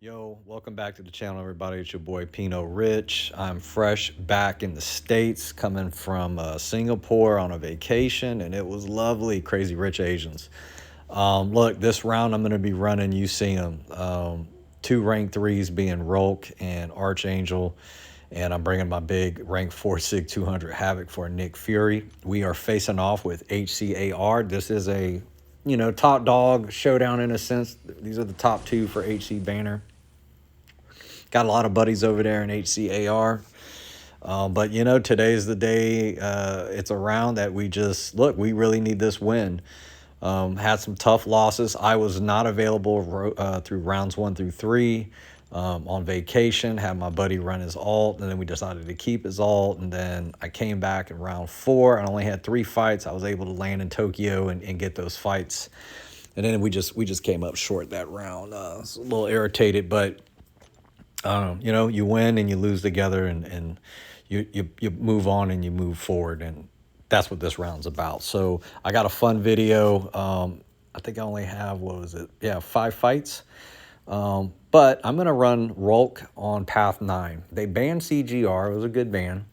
Yo, welcome back to the channel, everybody. It's your boy Pino Rich. I'm fresh back in the States, coming from Singapore on a vacation, and it was lovely. Crazy Rich Asians. Look, this round I'm going to be running, you see them. Two rank threes being Rolk and Archangel, and I'm bringing my big rank 4 Sig 200 Havoc for Nick Fury. We are facing off with HCAR. This is a top dog showdown in a sense. These are the top two for HC Banner. Got a lot of buddies over there in HCAR. But today's the day. It's a round that we just look. We really need this win. Had some tough losses. I was not available through rounds 1 through 3. On vacation, had my buddy run his alt, and then we decided to keep his alt. And then I came back in round 4. I only had 3 fights. I was able to land in Tokyo and get those fights. And then we just came up short that round. I was a little irritated, but you win and you lose together, and you move on and you move forward, and that's what this round's about. So I got a fun video. I think I only have, what was it? Yeah, 5 fights. But I'm gonna run Rolk on Path 9. They banned CGR. It was a good ban.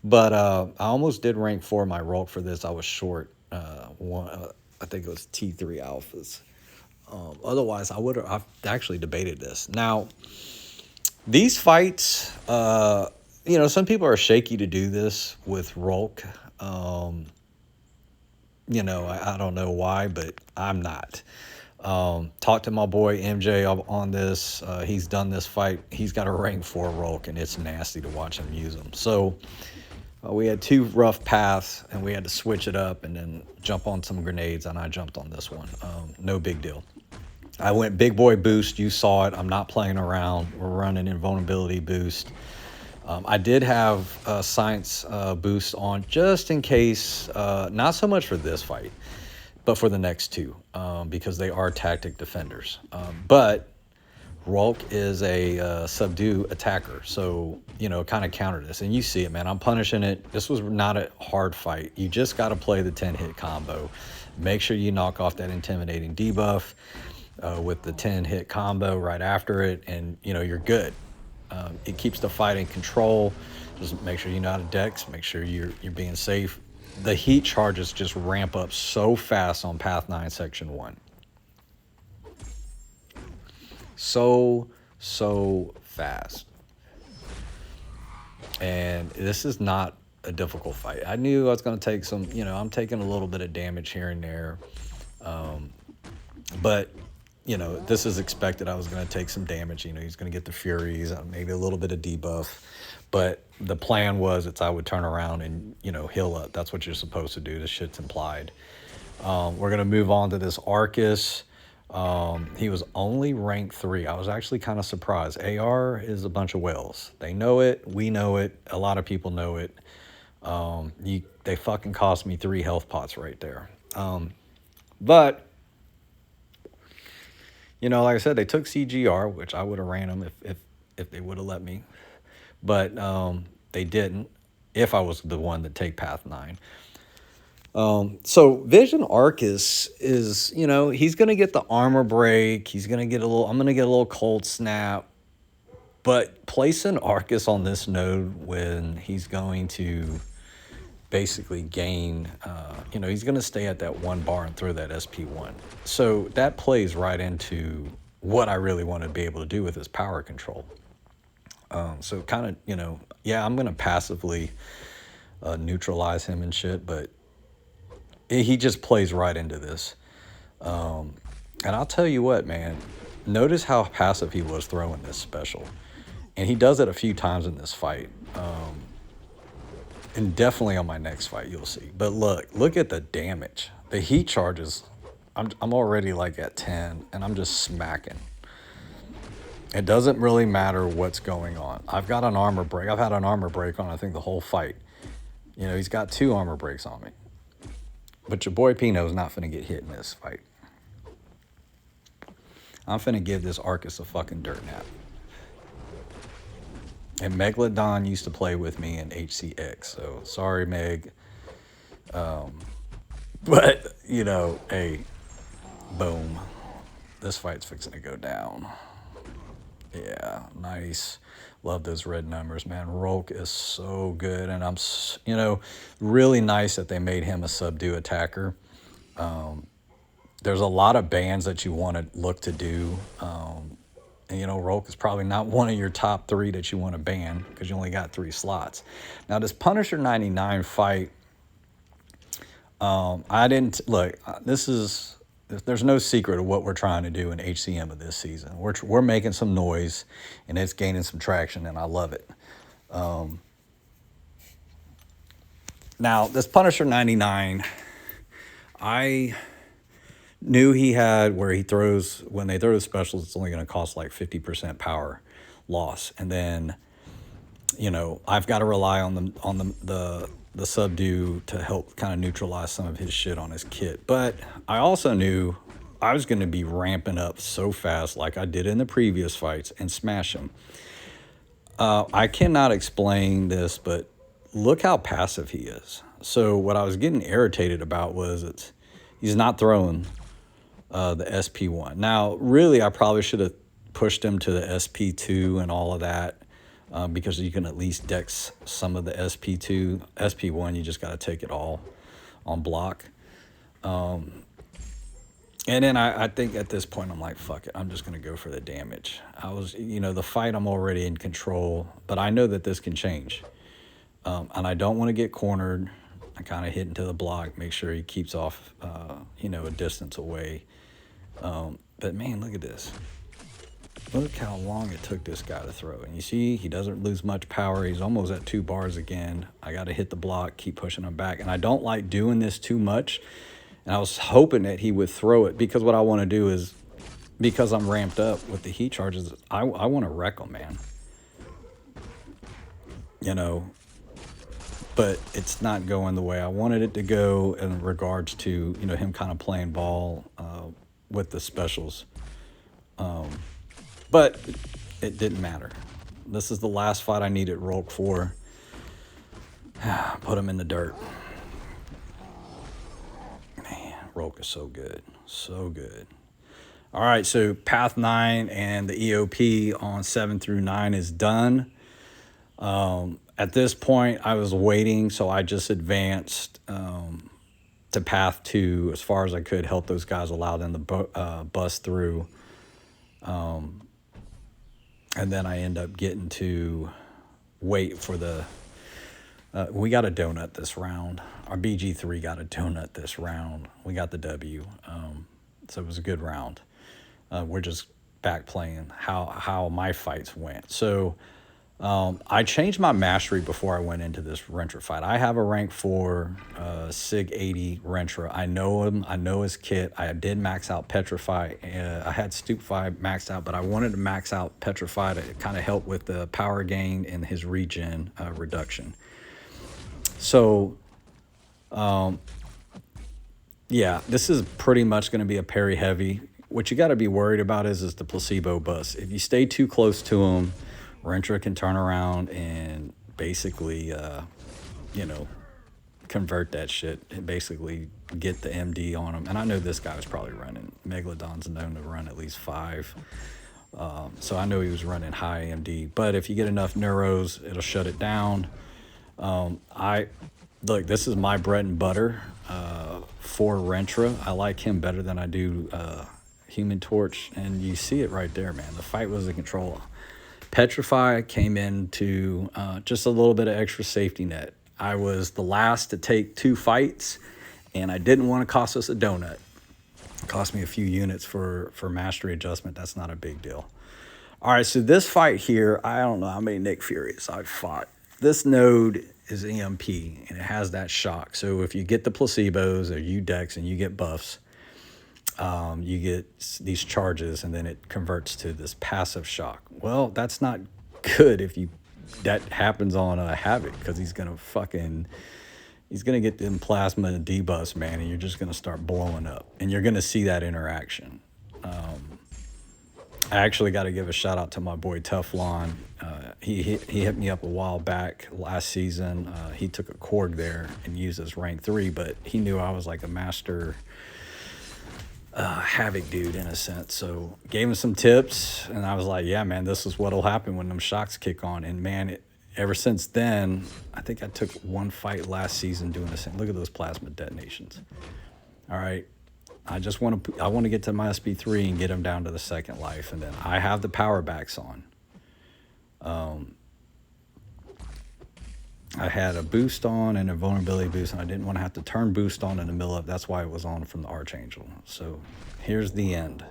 But I almost did rank 4 my Rolk for this. I was short. I think it was T3 alphas. Otherwise, I've actually debated this. Now, these fights, some people are shaky to do this with Rolk. I don't know why, but I'm not. Talked to my boy MJ on this. He's done this fight. He's got a rank 4 Rolk, and it's nasty to watch him use them. So we had 2 rough paths, and we had to switch it up and then jump on some grenades, and I jumped on this one. No big deal. I went big boy boost. You saw it. I'm not playing around. We're running invulnerability boost. I did have science boost on just in case, not so much for this fight, but for the next 2, because they are tactic defenders. But Rolk is a subdue attacker, so kind of counter this, and you see it, man. I'm punishing it. This was not a hard fight. You just got to play the 10-hit combo. Make sure you knock off that intimidating debuff with the 10-hit combo right after it, and you're good. It keeps the fight in control. Just make sure you know how to dex. Make sure you're being safe. The heat charges just ramp up so fast on Path 9 Section 1. So fast. And this is not a difficult fight. I knew I was going to take some, I'm taking a little bit of damage here and there. But this is expected. I was going to take some damage. He's going to get the Furies, maybe a little bit of debuff. But the plan was I would turn around and, heal up. That's what you're supposed to do. This shit's implied. We're going to move on to this Arcus. He was only rank 3. I was actually kind of surprised. AR is a bunch of whales. They know it. We know it. A lot of people know it. They fucking cost me 3 health pots right there. But like I said, they took CGR, which I would have ran them if they would have let me. But they didn't, if I was the one to take Path 9. So Vision Arcus is, he's going to get the armor break. He's going to get I'm going to get a little cold snap. But placing Arcus on this node when he's going to basically gain, he's going to stay at that 1 bar and throw that SP1. So that plays right into what I really want to be able to do with his power control. So kind of, I'm going to passively neutralize him and shit, but he just plays right into this. And I'll tell you what, man, notice how passive he was throwing this special. And he does it a few times in this fight. And definitely on my next fight, you'll see. But look at the damage. The heat charges, I'm already like at 10, and I'm just smacking. It doesn't really matter what's going on. I've got an armor break. I've had an armor break on, I think, the whole fight. He's got 2 armor breaks on me. But your boy Pino's not finna get hit in this fight. I'm finna give this Arcus a fucking dirt nap. And Megalodon used to play with me in HCX, so sorry, Meg. But, hey, boom. This fight's fixing to go down. Yeah, nice. Love those red numbers, man. Rolk is so good, and really nice that they made him a subdue attacker. There's a lot of bans that you want to look to do. And Rolk is probably not one of your top 3 that you want to ban because you only got 3 slots. Now, this Punisher 99 fight, I didn't look. There's no secret of what we're trying to do in HCM of this season. We're making some noise, and it's gaining some traction, and I love it. Now, this Punisher 99, I knew he had where he throws, when they throw the specials, it's only going to cost like 50% power loss. And then, I've got to rely on the subdue to help kind of neutralize some of his shit on his kit. But I also knew I was going to be ramping up so fast like I did in the previous fights and smash him. I cannot explain this, but look how passive he is. So what I was getting irritated about was he's not throwing the SP1. Now, really, I probably should have pushed him to the SP2 and all of that because you can at least dex some of the SP2. SP1, you just got to take it all on block. And then I think at this point, I'm like, fuck it. I'm just going to go for the damage. The fight, I'm already in control, but I know that this can change. And I don't want to get cornered. I kind of hit into the block, make sure he keeps off, a distance away. But man, look at this. Look how long it took this guy to throw. And you see, he doesn't lose much power. He's almost at 2 bars again. I got to hit the block, keep pushing him back. And I don't like doing this too much. And I was hoping that he would throw it because what I want to do is, because I'm ramped up with the heat charges, I want to wreck him, man. But it's not going the way I wanted it to go in regards to, him kind of playing ball with the specials. But it didn't matter. This is the last fight I needed Rolk for. Put him in the dirt. Man, Rolk is so good. So good. All right, so Path 9 and the EOP on 7 through 9 is done. At this point, I was waiting, so I just advanced to Path 2 as far as I could, help those guys, allow them to bust through. And then I end up getting to wait for the... we got a donut this round. Our BG3 got a donut this round. We got the W. So it was a good round. We're just back playing how my fights went. So I changed my mastery before I went into this Rentra fight. I have a rank 4 Sig 80 Rentra. I know him. I know his kit. I did max out Petrify. I had Stupefy maxed out, but I wanted to max out Petrify to kind of help with the power gain and his regen reduction. So, yeah, this is pretty much going to be a parry heavy. What you got to be worried about is the placebo bust. If you stay too close to him, Rentra can turn around and basically, convert that shit and basically get the MD on him. And I know this guy was probably running. Megalodon's known to run at least 5. So I know he was running high MD. But if you get enough neuros, it'll shut it down. Look, this is my bread and butter for Rentra. I like him better than I do Human Torch. And you see it right there, man. The fight was in control. Petrify came into just a little bit of extra safety net. I was the last to take 2 fights, and I didn't want to cost us a donut. It cost me a few units for mastery adjustment. That's not a big deal. All right, so this fight here, I don't know how many Nick Furies I've fought. This node is EMP, and it has that shock. So if you get the placebos or you dex and you get buffs, you get these charges, and then it converts to this passive shock. Well, that's not good if that happens on Havoc, because he's gonna get them plasma and debuffs, man, and you're just gonna start blowing up, and you're gonna see that interaction. I actually got to give a shout out to my boy Teflon. He hit me up a while back last season. He took a Korg there and used his rank 3, but he knew I was like a master Havoc dude in a sense. So gave him some tips, and I was like, yeah, man, this is what'll happen when them shocks kick on. And man, ever since then, I think I took one fight last season doing the same. Look at those plasma detonations. All right. I want to get to my SP3 and get him down to the second life, and then I have the power backs on. I had a boost on and a vulnerability boost, and I didn't want to have to turn boost on in the middle of. That's why it was on from the Archangel. So here's the end.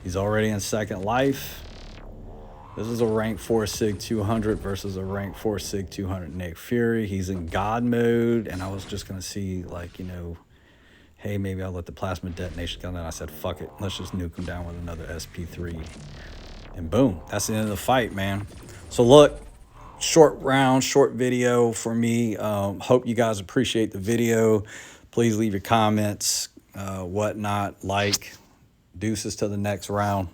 He's already in second life. This is a rank 4 Sig 200 versus a rank 4 Sig 200 Nick Fury. He's in God mode, and I was just going to see, like, you know, hey, maybe I'll let the plasma detonation go. And then I said, fuck it. Let's just nuke him down with another SP3. And boom, that's the end of the fight, man. So look, short round, short video for me. Hope you guys appreciate the video. Please leave your comments, whatnot, like. Deuces to the next round.